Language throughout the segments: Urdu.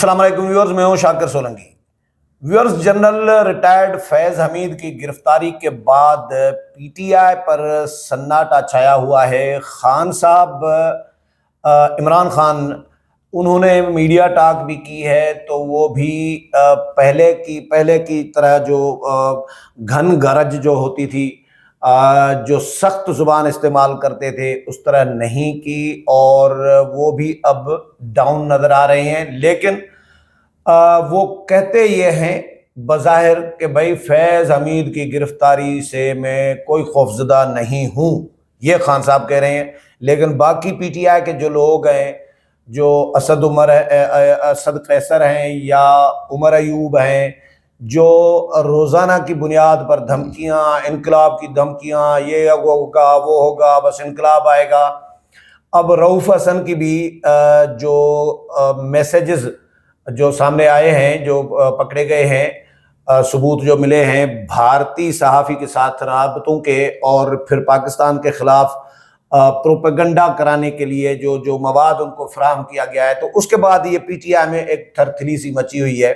السلام علیکم ویورز، میں ہوں شاکر سولنگی۔ ویورز، جنرل ریٹائرڈ فیض حمید کی گرفتاری کے بعد پی ٹی آئی پر سناٹا چھایا ہوا ہے۔ خان صاحب، عمران خان، انہوں نے میڈیا ٹاک بھی کی ہے، تو وہ بھی پہلے کی طرح جو گھن گرج جو ہوتی تھی، جو سخت زبان استعمال کرتے تھے، اس طرح نہیں کی، اور وہ بھی اب ڈاؤن نظر آ رہے ہیں۔ لیکن وہ کہتے یہ ہیں بظاہر کہ بھائی فیض حمید کی گرفتاری سے میں کوئی خوفزدہ نہیں ہوں، یہ خان صاحب کہہ رہے ہیں۔ لیکن باقی پی ٹی آئی کے جو لوگ ہیں، جو اسد قیصر ہیں یا عمر ایوب ہیں، جو روزانہ کی بنیاد پر دھمکیاں، انقلاب کی دھمکیاں، یہ ہوگا وہ ہوگا، بس انقلاب آئے گا۔ اب رؤوف حسن کی بھی جو میسیجز جو سامنے آئے ہیں، جو پکڑے گئے ہیں، ثبوت جو ملے ہیں بھارتی صحافی کے ساتھ رابطوں کے، اور پھر پاکستان کے خلاف پروپیگنڈا کرانے کے لیے جو مواد ان کو فراہم کیا گیا ہے، تو اس کے بعد یہ پی ٹی آئی میں ایک تھرتھلی سی مچی ہوئی ہے۔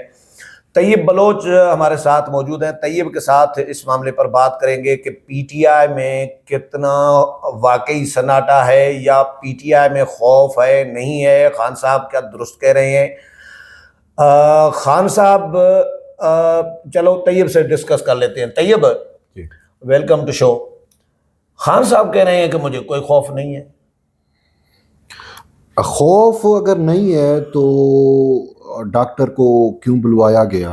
طیب بلوچ ہمارے ساتھ موجود ہیں، طیب کے ساتھ اس معاملے پر بات کریں گے کہ پی ٹی آئی میں کتنا واقعی سناٹا ہے، یا پی ٹی آئی میں خوف ہے نہیں ہے، خان صاحب کیا درست کہہ رہے ہیں۔ خان صاحب، چلو طیب سے ڈسکس کر لیتے ہیں۔ طیب، ویلکم ٹو شو۔ خان صاحب کہہ رہے ہیں کہ مجھے کوئی خوف نہیں ہے۔ خوف اگر نہیں ہے تو ڈاکٹر کو کیوں بلوایا گیا؟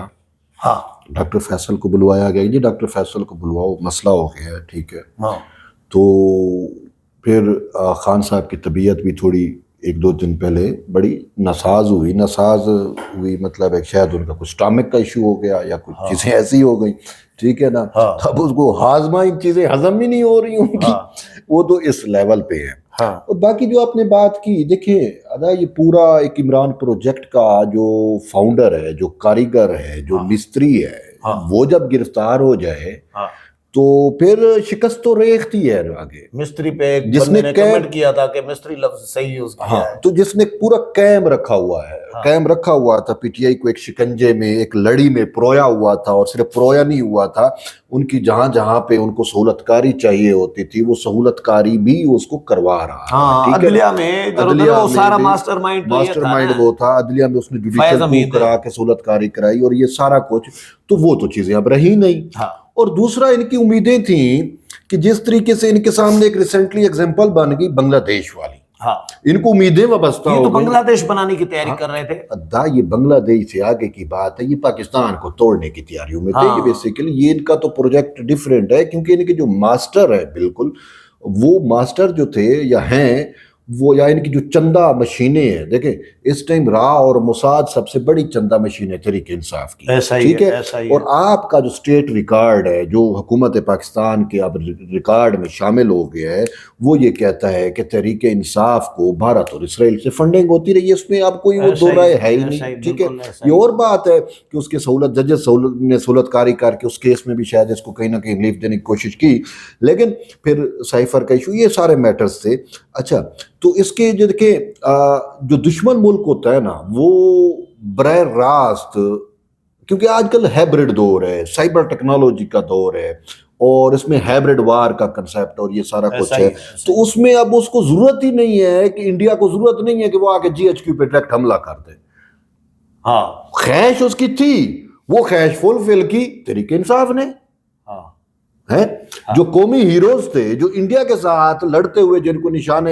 ہاں، ڈاکٹر فیصل کو بلوایا گیا، جی ڈاکٹر فیصل کو بلواؤ، مسئلہ ہو گیا ہے، ٹھیک ہے۔ ہاں، تو پھر خان صاحب کی طبیعت بھی تھوڑی ایک دو دن پہلے بڑی ناساز ہوئی، مطلب ایک شاید ان کا کچھ اسٹامک کا ایشو ہو گیا یا کچھ چیزیں ایسی ہو گئی، ٹھیک ہے نا۔ اب اس کو ہاضمہ ان چیزیں ہضم ہی نہیں ہو رہی ان کی، وہ تو اس لیول پہ ہے۔ اور باقی جو آپ نے بات کی، دیکھیں ادا یہ پورا ایک عمران پروجیکٹ کا جو فاؤنڈر ہے، جو کاریگر ہے، جو مستری ہے، وہ جب گرفتار ہو جائے تو پھر شکست تو ریختھی ہے آگے۔ مستری پہ ایک بندے نے کمنٹ کیا تھا کہ مستری لفظ صحیح یوز کیا ہے، تو جس نے پورا قائم رکھا ہوا تھا پی ٹی آئی کو ایک شکنجے میں، ایک لڑی میں پرویا ہوا تھا، اور صرف پرویا نہیں ہوا تھا، ان کی جہاں پہ ان کو سہولت کاری چاہیے ہوتی تھی وہ سہولت کاری بھی اس کو کروا رہا ہے۔ عدلیہ میں سارا ماسٹر مائنڈ وہ تھا، عدلیہ میں اس نے جوڈیشل کو کرا کے سہولت کاری کرائی، اور یہ سارا کچھ، تو وہ تو چیزیں اب رہی نہیں۔ اور دوسرا ان کی امیدیں تھیں کہ جس طریقے سے ان کے سامنے ایک ریسنٹلی ایگزامپل بن گئی بنگلہ دیش والی، ان کو امیدیں وابستہ ہو گئی۔ بنگلہ دیش بنانے کی تیاری کر رہے تھے۔ یہ بنگلہ دیش سے آگے کی بات ہے، یہ پاکستان کو توڑنے کی تیاریوں میں تھے۔ یہ بیسیکلی یہ ان کا تو پروجیکٹ ڈیفرنٹ ہے، کیونکہ ان کے جو ماسٹر ہے، بالکل وہ ماسٹر جو تھے یا ہیں وہ، یا ان کی جو چندہ مشینیں ہیں، دیکھیں اس ٹائم را اور موساد سب سے بڑی چندہ مشین ہے تحریک انصاف کی، ٹھیک ہے۔ اور آپ کا جو اسٹیٹ ریکارڈ ہے، جو حکومت پاکستان کے اب ریکارڈ میں شامل ہو گیا ہے، وہ یہ کہتا ہے کہ تحریک انصاف کو بھارت اور اسرائیل سے فنڈنگ ہوتی رہی ہے، اس میں اب کوئی وہ دو رائے ہے ہی نہیں، ٹھیک ہے۔ یہ اور بات ہے کہ اس کے ججز نے سہولت کاری کر کے اس کیس میں بھی شاید اس کو کہیں نہ کہیں ریلیف دینے کی کوشش کی، لیکن پھر سائفر کا ایشو، یہ سارے میٹرز تھے۔ اچھا، تو اس کے جو دیکھیں جو دشمن ملک ہوتا ہے نا، وہ براہ راست، کیونکہ آج کل ہیبرڈ دور ہے، سائبر ٹیکنالوجی کا دور ہے، اور اس میں ہیبرڈ وار کا کنسیپٹ اور یہ سارا کچھ ہے، تو اس میں اب اس کو ضرورت ہی نہیں ہے کہ انڈیا کو ضرورت نہیں ہے کہ وہ آگے جی ایچ کیو پہ ڈائریکٹ حملہ کر دے۔ خواہش اس کی تھی، وہ خواہش فلفل کی تحریک انصاف نے، جو قومی ہیروز تھے، جو انڈیا کے ساتھ لڑتے ہوئے، جن کو نشان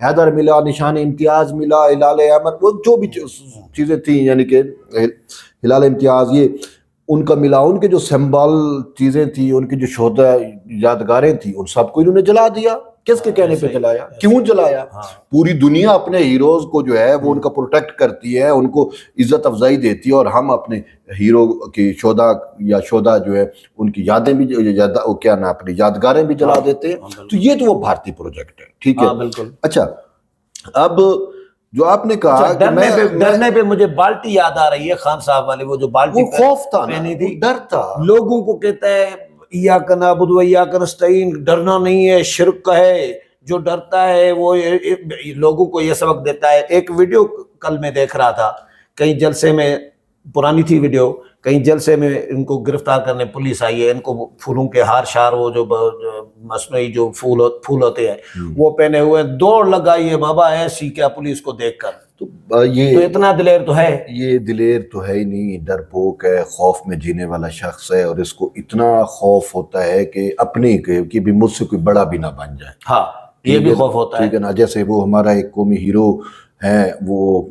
حیدر ملا، نشان امتیاز ملا، ہلال احمد، وہ جو بھی چیزیں تھیں، یعنی کہ ہلال امتیاز یہ ان کا ملا، ان کے جو سمبل چیزیں تھیں، ان کی جو شہداء یادگاریں تھیں، ان سب کو انہوں نے جلا دیا۔ کس کے کہنے پہ جلایا؟ کیوں جلایا؟ پوری دنیا اپنے ہیروز کو جو ہے وہ ان کا پروٹیکٹ کرتی ہے، ان کو عزت افزائی دیتی ہے، اور ہم اپنے ہیرو کی شہداء جو ہے ان کی یادیں بھی کیا نا اپنی یادگاریں بھی جلا دیتے ہیں۔ تو یہ تو وہ بھارتی پروجیکٹ ہے، ٹھیک ہے۔ اچھا، اب جو آپ نے کہا ڈرنے پہ مجھے بالٹی یاد آ رہی ہے، خان صاحب والی، وہ جو بالٹی خوف تھا، ڈر تھا، لوگوں کو کہتا ہے ایاک نعبد و ایاک نستعین، ڈرنا نہیں ہے، شرک کا ہے، جو ڈرتا ہے وہ لوگوں کو یہ سبق دیتا ہے۔ ایک ویڈیو کل میں دیکھ رہا تھا کہیں جلسے میں پرانی تھی ویڈیو, کہیں جلسے میں ان کو گرفتار کرنے پولیس آئی ہے, ان کو پھولوں کے ہار شار وہ جو مصنوعی جو پھول ہوتے ہیں وہ پہنے ہوئے, دوڑ لگائی ہے بابا ایسی کیا پولیس کو دیکھ کر. تو یہ اتنا دلیر تو ہے, یہ دلیر تو ہے ہی نہیں, ڈرپوک ہے, خوف میں جینے والا شخص ہے, اور اس کو اتنا خوف ہوتا ہے کہ اپنی کہ بھی مجھ سے کوئی بڑا بھی نہ بن جائے. ہاں یہ بھی خوف ہوتا ہے, ٹھیک ہے نا. جیسے وہ ہمارا ایک قومی ہیرو ہے, وہ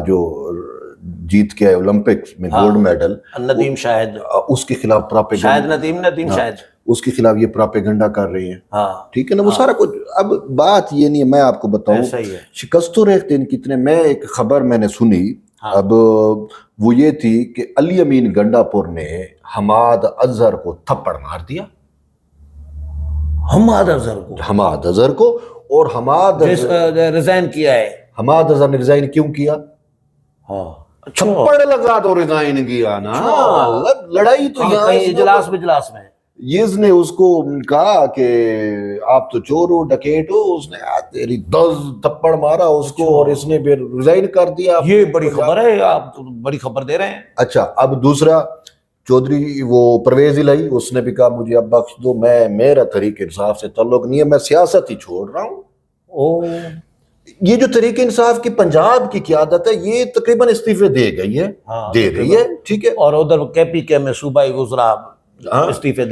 جو جیت کے اولمپکس میں گولڈ میڈل, ندیم شاہد, اس کے خلاف پراپیگنڈا, ندیم شاہد اس کے خلاف یہ پراپیگنڈا کر رہی ہیں. ہاں ٹھیک ہے نا, وہ سارا کچھ. اب بات یہ نہیں ہے, میں آپ کو بتاؤں شکست و ریختہ کتنے. میں ایک خبر میں نے سنی, اب وہ یہ تھی کہ علی امین گنڈا پور نے حماد اظہر کو تھپڑ مار دیا. حماد اظہر کو, اور حماد ریزائن کیا ہے. حماد اظہر نے ریزائن کیوں کیا؟ تھپڑ لگا تو ریزائن کیا نا. لڑائی تو یہاں اجلاس میں اس نے اس کو کہا کہ آپ تو چور ہو, ڈکیٹ ہو. اس نے تیری 10 تھپڑ مارا اس کو, اور اس نے پھر ریزائن کر دیا. یہ بڑی خبر ہے, آپ بڑی خبر دے رہے ہیں. اچھا, اب دوسرا چودھری وہ پرویز الہی, اس نے بھی کہا مجھے اب بخش دو, میرا تحریک انصاف سے تعلق نہیں ہے, میں سیاست ہی چھوڑ رہا ہوں. یہ جو تحریک انصاف کی پنجاب کی قیادت ہے یہ تقریباً استعفے دے گئی ہے, دے رہی ہے. ٹھیک ہے, اور ادھر KPK میں صوبائی وزراء استعفے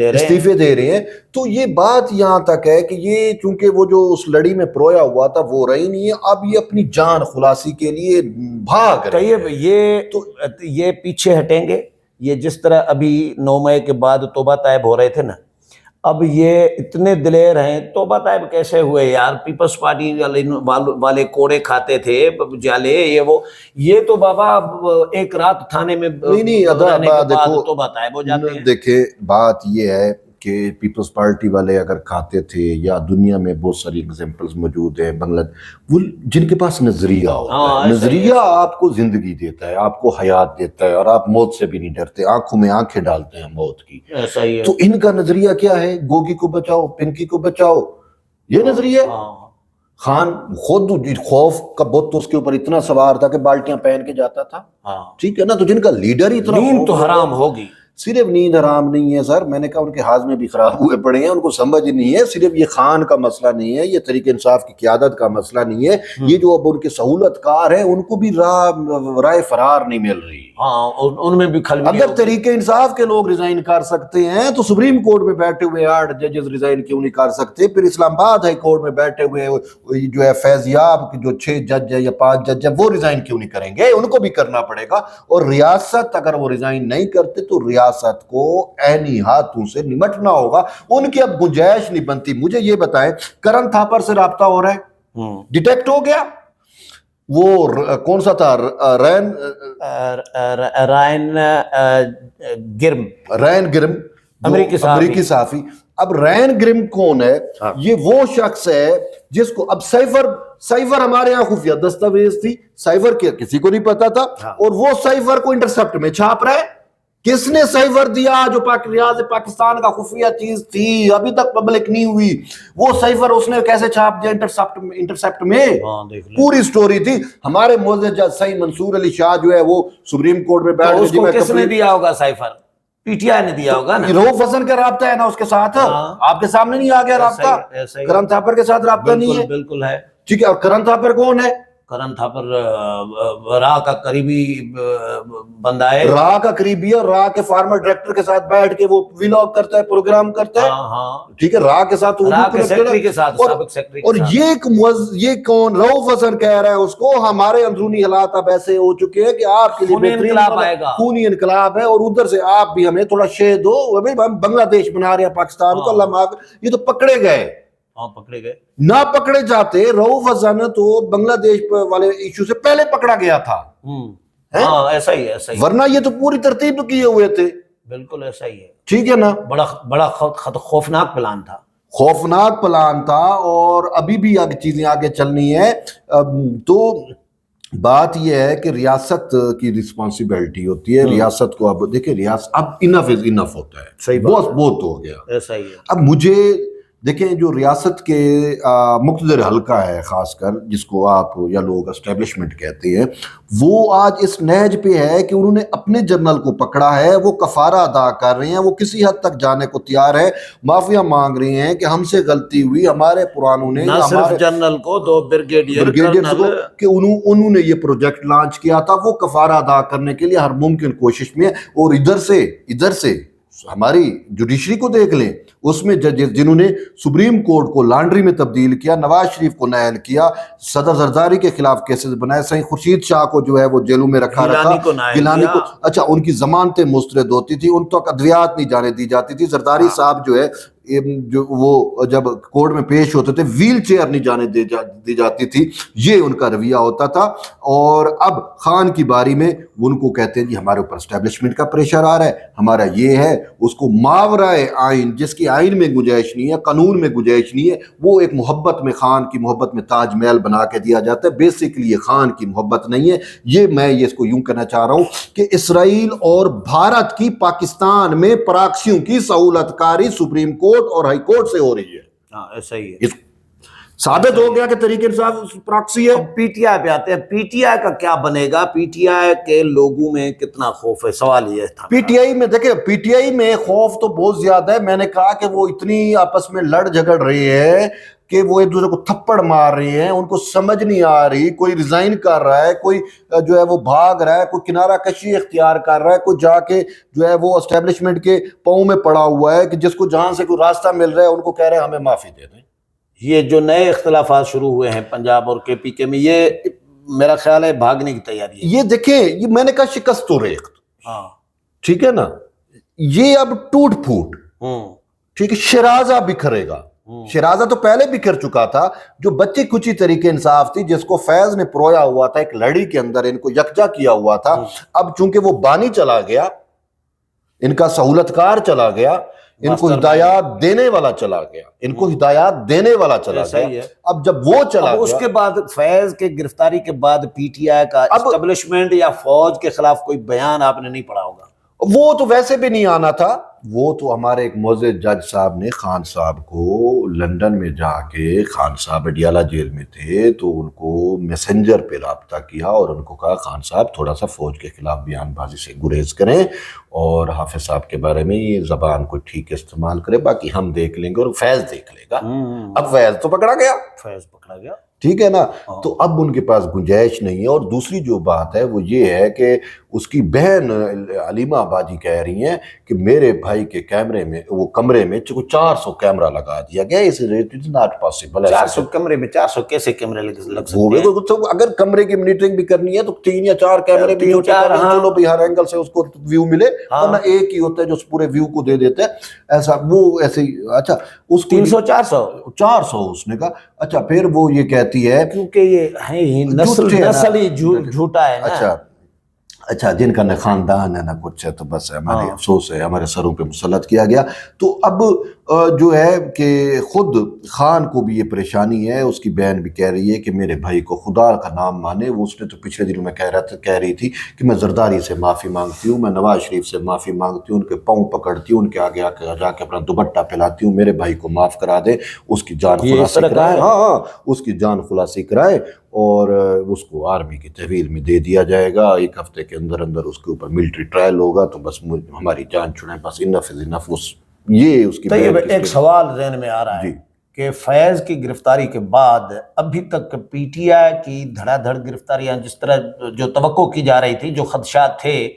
دے رہے ہیں. تو یہ بات یہاں تک ہے کہ یہ چونکہ وہ جو اس لڑی میں پرویا ہوا تھا وہ رہی نہیں ہے, اب یہ اپنی جان خلاصی کے لیے بھاگ رہے ہیں. یہ پیچھے ہٹیں گے. یہ جس طرح ابھی 9 مئی کے بعد توبہ طائب ہو رہے تھے نا, اب یہ اتنے دلیر ہیں. توبہ طائب کیسے ہوئے یار؟ پیپلز پارٹی والے کوڑے کھاتے تھے جالے, یہ تو بابا ایک رات تھانے میں توبہ طائب ہو جاتے ہیں. دیکھیں بات یہ ہے کہ پیپلز پارٹی والے اگر کھاتے تھے, یا دنیا میں بہت ساری ایگزامپلز موجود ہیں بنگلہ وہ جن کے پاس نظریہ ہوتا ہے, نظریہ آپ کو زندگی دیتا ہے, آپ کو حیات دیتا ہے, اور آپ موت سے بھی نہیں ڈرتے, آنکھوں میں آنکھیں ڈالتے ہیں موت کی. تو ان کا نظریہ کیا ہے؟ گوگی کو بچاؤ, پنکی کو بچاؤ, یہ نظریہ. خان خود خوف کا بت تو اس کے اوپر اتنا سوار تھا کہ بالٹیاں پہن کے جاتا تھا. ٹھیک ہے نا, تو جن کا لیڈر ہی اتنا, نیند تو حرام ہوگی. صرف نیند حرام نہیں ہے سر, میں نے کہا ان کے ہاضمے بھی خراب ہوئے پڑے ہیں, ان کو سمجھ نہیں ہے. صرف یہ خان کا مسئلہ نہیں ہے, یہ تحریک انصاف کی قیادت کا مسئلہ نہیں ہے, یہ جو اب ان کے سہولت کار ہیں ان کو بھی رائے فرار نہیں مل رہی. ان میں بھی اگر تحریک انصاف کے لوگ ریزائن کر سکتے ہیں تو سپریم کورٹ میں بیٹھے ہوئے 8 ججز ریزائن کیوں نہیں کر سکتے؟ پھر اسلام آباد ہائی کورٹ میں بیٹھے ہوئے جو ہے فیضیاب جو 6 جج ہے یا 5 جج ہے وہ ریزائن کیوں نہیں کریں گے؟ ان کو بھی کرنا پڑے گا. اور ریاست اگر وہ ریزائن نہیں کرتے تو ریاست کو عینی ہاتھوں سے نمٹنا ہوگا. ان کی اب گنجائش نہیں بنتی. مجھے یہ بتائیں, کرن تھاپر سے رابطہ ہو رہا ہے, ڈیٹیکٹ ہو گیا. وہ کون سا تھا, رائن گرم امریکی صحافی. اب رائن گرم کون ہے؟ یہ وہ شخص ہے جس کو اب سائفر ہمارے یہاں خفیہ دستاویز تھی, سائفر کسی کو نہیں پتا تھا, اور وہ سائفر کو انٹرسپٹ میں چھاپ رہا ہے. کس نے سائفر دیا؟ جو ریاض پاکستان کا خفیہ چیز تھی, ابھی تک پبلک نہیں ہوئی. وہ سائفر اس نے کیسے چھاپ دیا انٹرسپٹ میں؟ پوری سٹوری تھی. ہمارے معزز جج سعید منصور علی شاہ جو ہے وہ سپریم کورٹ میں بیٹھ اس کو کس نے دیا ہوگا سائفر؟ PTI نے دیا ہوگا نا. رؤف حسن کا رابطہ ہے نا اس کے ساتھ, آپ کے سامنے نہیں آ گیا رابطہ. کرن تھاپر کے ساتھ رابطہ نہیں ہے. بالکل ہے. ٹھیک ہے, اور کرن تھاپر کون ہے؟ کرن تھاپر راہ کا قریبی بندہ ہے, راہ کا قریبی ہے. راہ کے فارمر ڈائریکٹر کے ساتھ بیٹھ کے وہ ولاگ کرتا ہے, پروگرام کرتا ہے. ٹھیک ہے, راہ کے ساتھ, اور یہ کون رؤف حسن کہہ رہا ہے اس کو ہمارے اندرونی حالات اب ایسے ہو چکے ہیں کہ آپ کے لیے خونی انقلاب ہے, اور ادھر سے آپ بھی ہمیں تھوڑا شے دو. ہم بنگلہ دیش بنا رہے ہیں پاکستان کو, اللہ معاف. یہ تو پکڑے گئے. پکڑے گئے. نہ پکڑے جاتے, رؤف حسن تو بنگلہ دیش والے ایشو سے پہلے پکڑا گیا تھا. ایسا ہی ہے, ورنہ یہ تو پوری ترتیب کیے ہوئے تھے. بالکل ایسا ہی ہے. ٹھیک ہے نا, بڑا خوفناک پلان تھا. خوفناک پلان تھا, اور ابھی بھی چیزیں آگے چلنی ہے. تو بات یہ ہے کہ ریاست کی رسپانسبلٹی ہوتی ہے. ریاست کو اب دیکھیں, ریاست اب انف از انف ہوتا ہے, بہت ہو گیا. ایسا ہی ہے. اب مجھے دیکھیں جو ریاست کے مقتدر حلقہ ہے خاص کر جس کو آپ یا لوگ اسٹیبلشمنٹ کہتے ہیں، وہ آج اس نہج پہ ہے کہ انہوں نے اپنے جنرل کو پکڑا ہے، وہ کفارہ ادا کر رہے ہیں، وہ کسی حد تک جانے کو تیار ہے، معافیاں مانگ رہے ہیں کہ ہم سے غلطی ہوئی، ہمارے پرانوں نے نہ صرف جنرل کو، 2 بریگیڈیئر کو کہ انہوں نے یہ پروجیکٹ لانچ کیا تھا، وہ کفارہ ادا کرنے کے لیے ہر ممکن کوشش میں. اور ادھر سے ہماری جوڈیشری کو دیکھ لیں، اس میں ججز جنہوں نے سپریم کورٹ کو لانڈری میں تبدیل کیا، نواز شریف کو نائل کیا، صدر زرداری کے خلاف کیسز بنائے، سائیں خورشید شاہ کو جو ہے وہ جیلوں میں رکھا گیلانی کو، اچھا ان کی ضمانتیں مسترد ہوتی تھی، ان تک ادویات نہیں جانے دی جاتی تھی. زرداری صاحب جو ہے جو وہ جب کورٹ میں پیش ہوتے تھے ویل چیئر نہیں جانے دی جاتی تھی، یہ ان کا رویہ ہوتا تھا. اور اب خان کی باری میں ان کو کہتے ہیں جی ہمارے اوپر اسٹیبلشمنٹ کا پریشر آ رہا ہے، ہمارا یہ ہے، اس کو ماورائے آئین جس کی آئین میں گنجائش نہیں ہے، قانون میں گنجائش نہیں ہے، وہ ایک محبت میں خان کی محبت میں تاج محل بنا کے دیا جاتا ہے. بیسکلی یہ خان کی محبت نہیں ہے، میں اس کو یوں کہنا چاہ رہا ہوں کہ اسرائیل اور بھارت کی پاکستان میں پراکسیوں کی سہولت کاری سپریم کورٹ اور ہائی کورٹ سے ہو رہی ہے. ہاں ایسا ہی ہے، ثابت ہو گیا کہ تحریک انصاف پراکسی ہے. پی ٹی آئی پہ آتے ہیں. پی ٹی آئی کا کیا بنے گا؟ پی ٹی آئی کے لوگوں میں کتنا خوف ہے؟ سوال یہ تھا. پی ٹی آئی میں دیکھیں، پی ٹی آئی میں خوف تو بہت زیادہ ہے. میں نے کہا کہ وہ اتنی آپس میں لڑ جھگڑ رہی ہے کہ وہ ایک دوسرے کو تھپڑ مار رہی ہیں، ان کو سمجھ نہیں آ رہی. کوئی ریزائن کر رہا ہے، کوئی جو ہے وہ بھاگ رہا ہے، کوئی کنارہ کشی اختیار کر رہا ہے، کوئی جا کے جو ہے وہ اسٹیبلشمنٹ کے پاؤں میں پڑا ہوا ہے کہ جس کو جہاں سے کوئی راستہ مل رہا ہے ان کو کہہ رہے ہیں ہمیں معافی دے دیں. یہ جو نئے اختلافات شروع ہوئے ہیں پنجاب اور کے پی کے میں، یہ میرا خیال ہے بھاگنے کی تیاری ہے. یہ دیکھیں، یہ میں نے کہا شکست و ریخت، ہاں ٹھیک ہے نا، یہ اب ٹوٹ پھوٹ، ٹھیک ہے. شیرازہ بکھرے گا. شیرازہ تو پہلے بکھر چکا تھا، جو بچی کچی طریقے انصاف تھی جس کو فیض نے پرویا ہوا تھا ایک لڑی کے اندر، ان کو یکجا کیا ہوا تھا. اب چونکہ وہ بانی چلا گیا، ان کا سہولت کار چلا گیا، ان کو ہدایات دینے والا چلا گیا، اب جب وہ چلا گیا، اس کے بعد فیض کے گرفتاری کے بعد پی ٹی آئی کا اسٹیبلشمنٹ یا فوج کے خلاف کوئی بیان آپ نے نہیں پڑھا ہوگا. وہ تو ویسے بھی نہیں آنا تھا. وہ تو ہمارے ایک معزز جج صاحب نے خان صاحب کو لندن میں جا کے، خان صاحب اڈیالہ جیل میں تھے تو ان کو میسنجر پہ رابطہ کیا اور ان کو کہا خان صاحب تھوڑا سا فوج کے خلاف بیان بازی سے گریز کریں اور حافظ صاحب کے بارے میں یہ زبان کو ٹھیک استعمال کرے، باقی ہم دیکھ لیں گے اور فیض دیکھ لے گا. اب فیض تو پکڑا گیا، ٹھیک ہے نا. تو اب ان کے پاس گنجائش نہیں ہے. اور دوسری جو بات ہے وہ یہ ہے کہ اس کی بہن علیمہ باجی کہہ رہی ہیں کہ میرے بھائی کے کیمرے میں، وہ کمرے میں 400 کیمرہ لگا دیا گیا. Us it not possible. 400 کمرے میں 400 کیسے کیمرے لگ سکتے ہیں؟ اگر کمرے کی مانیٹرنگ بھی کرنی ہے تو 3 یا 4 کیمرے بھی چلو بھی ہر اینگل سے اس کو ویو ملے، ورنہ ایک ہی ہوتا ہے جو پورے ویو کو دے دیتے ہیں. ایسا وہ ایسے ہی. اچھا اس 300 400 اس نے کہا. اچھا پھر وہ یہ کہتی ہے کیونکہ یہ ہے ہی نسل ہی جھوٹا ہے نا. اچھا جن کا نہ خاندان ہے نہ کچھ ہے تو بس ہمارے افسوس ہے، ہمارے سروں پہ مسلط کیا گیا. تو اب جو ہے کہ خود خان کو بھی یہ پریشانی ہے. اس کی بہن بھی کہہ رہی ہے کہ میرے بھائی کو خدا کا نام مانے. وہ اس نے تو پچھلے دنوں میں کہہ رہی تھی کہ میں زرداری سے معافی مانگتی ہوں، میں نواز شریف سے معافی مانگتی ہوں، ان کے پاؤں پکڑتی ہوں، ان کے آگے جا کے اپنا دوپٹہ پھیلاتی ہوں، میرے بھائی کو معاف کرا دیں، اس کی جان خلاصی کرائے. ہاں اس کی جان خلاصی کرائے اور اس کو آرمی کی تحویل میں دے دیا جائے گا. 1 ہفتے کے اندر اس کے اوپر ملٹری ٹرائل ہوگا تو بس ہماری جان چھڑائیں، بس انف از انف. یہ اس کی ایک سوال ذہن میں آ رہا ہے کہ فیض کی گرفتاری کے بعد ابھی تک پی ٹی آئی کی دھڑا دھڑ گرفتاریاں جس طرح جو توقع کی جا رہی تھی، جو خدشات تھے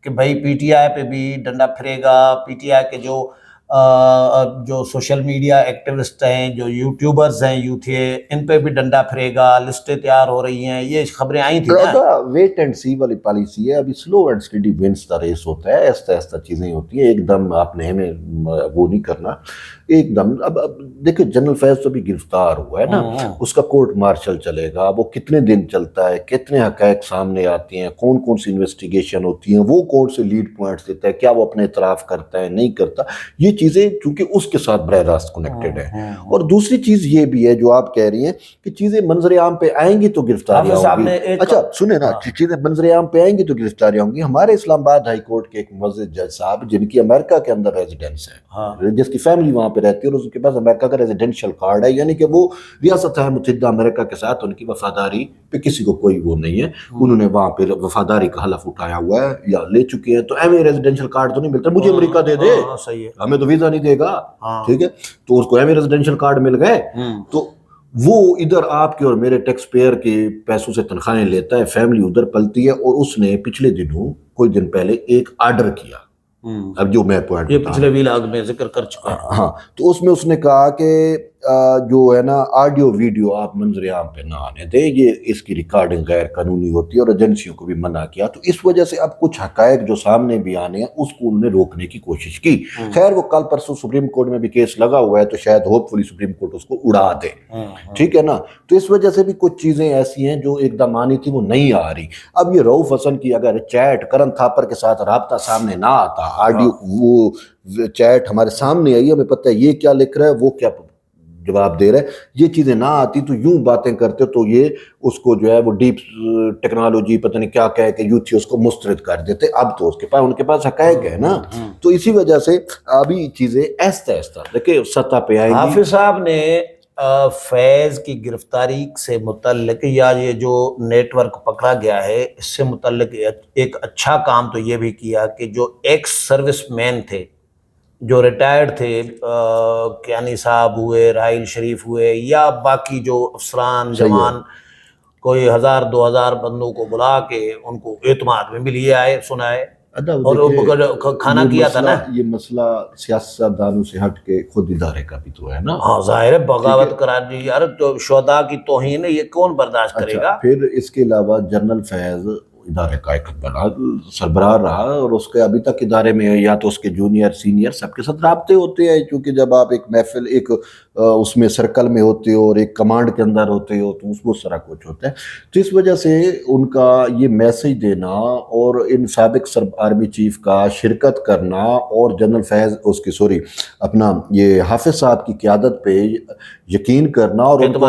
کہ بھائی پی ٹی آئی پہ بھی ڈنڈا پھرے گا، پی ٹی آئی کے جو سوشل میڈیا ایکٹیوسٹ ہیں، جو یوٹیوبرز ہیں یوتھے، ان پہ بھی ڈنڈا پھرے گا، لسٹیں تیار ہو رہی ہیں، یہ خبریں آئی تھیں نا. ویٹ اینڈ سی والی پالیسی ہے. ابھی slow and steady wins the race ہوتا ہے، ایسا چیزیں ہوتی ہیں. ایک دم آپ نے ہمیں وہ نہیں کرنا ایک دم. اب دیکھیں جنرل فیض تو بھی گرفتار ہوا ہے نا، اس کا کورٹ مارشل چلے گا. وہ کتنے دن چلتا ہے، کتنے حقائق سامنے آتے ہیں، کون سی انویسٹیگیشن ہوتی ہیں، وہ کون سے لیڈ پوائنٹس دیتا ہے، کیا وہ اپنے اعتراف کرتا ہے نہیں کرتا. یہ چیزیں چونکہ اس کے ساتھ براہ راست کنیکٹڈ ہیں. اور دوسری چیز یہ بھی ہے جو آپ کہہ رہی ہیں کہ چیزیں منظر عام پہ آئیں گی تو گرفتاریاں ہوں گی. اچھا سنیں نا، چیزیں منظر عام پہ آئیں گی تو گرفتاریاں ہوں گی. ہمارے اسلام آباد ہائی کورٹ کے ایک معزز جج صاحب جن کی امریکہ کے اندر ریزیڈنس ہے، جس کی فیملی وہاں پہ رہتی ہے اور اس کے پاس امریکہ کا ریزیڈینشیل کارڈ ہے، یعنی کہ وہ ریاست متحدہ امریکہ کے ساتھ ان کی وفاداری پہ کسی کو کوئی وہ نہیں ہے، انہوں نے وہاں پہ وفاداری کا حلف اٹھایا ہوا ہے یا لے چکے ہیں، تو ایویں ریزیڈینشیل کارڈ تو نہیں ملتا، مجھے امریکہ دے دے، صحیح ہے، ہمیں تو ویزا نہیں دے گا، ٹھیک ہے، تو اس کو ایویں ریزیڈینشیل کارڈ مل گئے، تو وہ ادھر آپ کے اور میرے ٹیکس پیئر کے پیسوں سے تنخواہیں لیتا ہے، فیملی ادھر پلتی ہے، اور اس نے پچھلے دنوں کچھ دن پہلے ایک آرڈر کیا، اب جو میں پوائنٹ یہ پچھلے ویلاگ میں ذکر کر چکا ہے، ہاں، تو اس میں اس نے کہا کہ جو ہے نا آڈیو ویڈیو آپ منظر عام پہ نہ آنے دیں، یہ اس کی ریکارڈنگ غیر قانونی ہوتی ہے، اور ایجنسیوں کو بھی منع کیا، تو اس وجہ سے اب کچھ حقائق جو سامنے بھی آنے ہیں اس کو انہوں نے روکنے کی کوشش کی۔ خیر وہ کل پرسوں سپریم کورٹ میں بھی کیس لگا ہوا ہے، تو شاید ہوپ فلی سپریم کورٹ اس کو اڑا دے، ٹھیک ہے نا، تو اس وجہ سے بھی کچھ چیزیں ایسی ہیں جو ایک دم آنی تھی وہ نہیں آ رہی۔ اب یہ رؤف حسن کی اگر چیٹ کرن تھاپر کے ساتھ رابطہ سامنے نہ آتا، آڈیو وہ چیٹ ہمارے سامنے آئی، ہمیں پتہ ہے یہ کیا لکھ رہا ہے وہ کیا جواب دے رہا ہے، یہ چیزیں نہ آتی تو یوں باتیں کرتے تو یہ اس کو جو ہے وہ ڈیپ ٹیکنالوجی پتہ نہیں کیا کہہ کے یوں تھی اس کو مسترد کر دیتے، اب تو ان کے پاس حقائق ہے نا، تو اسی وجہ سے ابھی چیزیں ایستا ایستا دیکھیں سطح پہ آئیں گی۔ حافظ صاحب نے فیض کی گرفتاری سے متعلق یا یہ جو نیٹ ورک پکڑا گیا ہے اس سے متعلق ایک اچھا کام تو یہ بھی کیا کہ جو ایکس سروس مین تھے، جو ریٹائرڈ تھے، کیانی صاحب ہوئے، راحیل شریف ہوئے، یا باقی جو افسران جوان، کوئی 1000-2000 بندوں کو بلا کے ان کو اعتماد میں بھی لیے آئے، سنائے، اور کھانا کیا تھا نا۔ یہ مسئلہ سیاستدانوں سے ہٹ کے خود ادارے کا بھی تو ہے نا، ہاں ظاہر ہے، بغاوت قرار دی یار، تو شہداء کی توہین ہے، یہ کون برداشت کرے گا؟ پھر اس کے علاوہ جنرل فیض ادارے کا ایک بڑا سربراہ رہا، اور اس کے ابھی تک ادارے میں یا تو اس کے جونیئر سینئر سب کے ساتھ رابطے ہوتے ہیں، کیونکہ جب آپ ایک محفل ایک اس میں سرکل میں ہوتے ہو اور ایک کمانڈ کے اندر ہوتے ہو تو اس طرح کچھ ہوتا ہے، تو اس وجہ سے ان کا یہ میسج دینا اور ان سابق آرمی چیف کا شرکت کرنا اور جنرل فیض اپنا یہ حافظ صاحب کی قیادت پہ یقین کرنا اور ان کو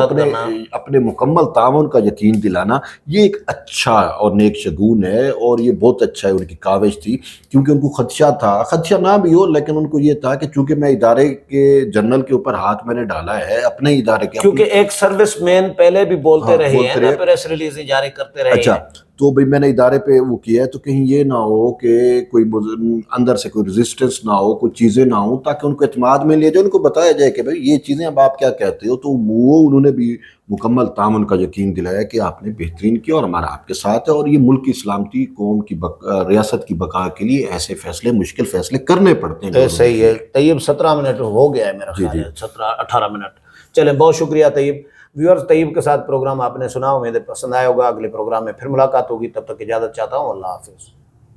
اپنے مکمل تعاون کا یقین دلانا، یہ ایک اچھا اور نیک شگون ہے، اور یہ بہت اچھا ہے، ان کی کاوش تھی، کیونکہ ان کو خدشہ تھا، خدشہ نہ بھی ہو لیکن ان کو یہ تھا کہ چونکہ میں ادارے کے جنرل کے اوپر ہاتھ میں نے ڈالا ہے، اپنے ادارے کے، کیونکہ ایک سروس مین پہلے بھی بولتے رہے ہیں نا، پریس ریلیزیں جاری کرتے رہے ہیں، اچھا تو بھئی میں نے ادارے پہ وہ کیا ہے تو کہیں یہ نہ ہو کہ کوئی اندر سے کوئی ریزسٹنس نہ ہو، کوئی چیزیں نہ ہوں، تاکہ ان کو اعتماد میں لیا جائے، ان کو بتایا جائے کہ بھئی یہ چیزیں اب آپ کیا کہتے ہو، تو وہ انہوں نے بھی مکمل تعاون کا یقین دلایا کہ آپ نے بہترین کیا اور ہمارا آپ کے ساتھ ہے، اور یہ ملک کی سلامتی، قوم کی ریاست کی بقا کے لیے ایسے فیصلے، مشکل فیصلے کرنے پڑتے ہیں۔ صحیح ہے طیب، 17 منٹ ہو گیا ہے میرا خیال ہے، 17-18 منٹ، چلیں بہت شکریہ طیب۔ ویورز، طیب کے ساتھ پروگرام آپ نے سنا، امید پسند آیا ہوگا، اگلے پروگرام میں پھر ملاقات ہوگی، تب تک اجازت چاہتا ہوں، اللہ حافظ۔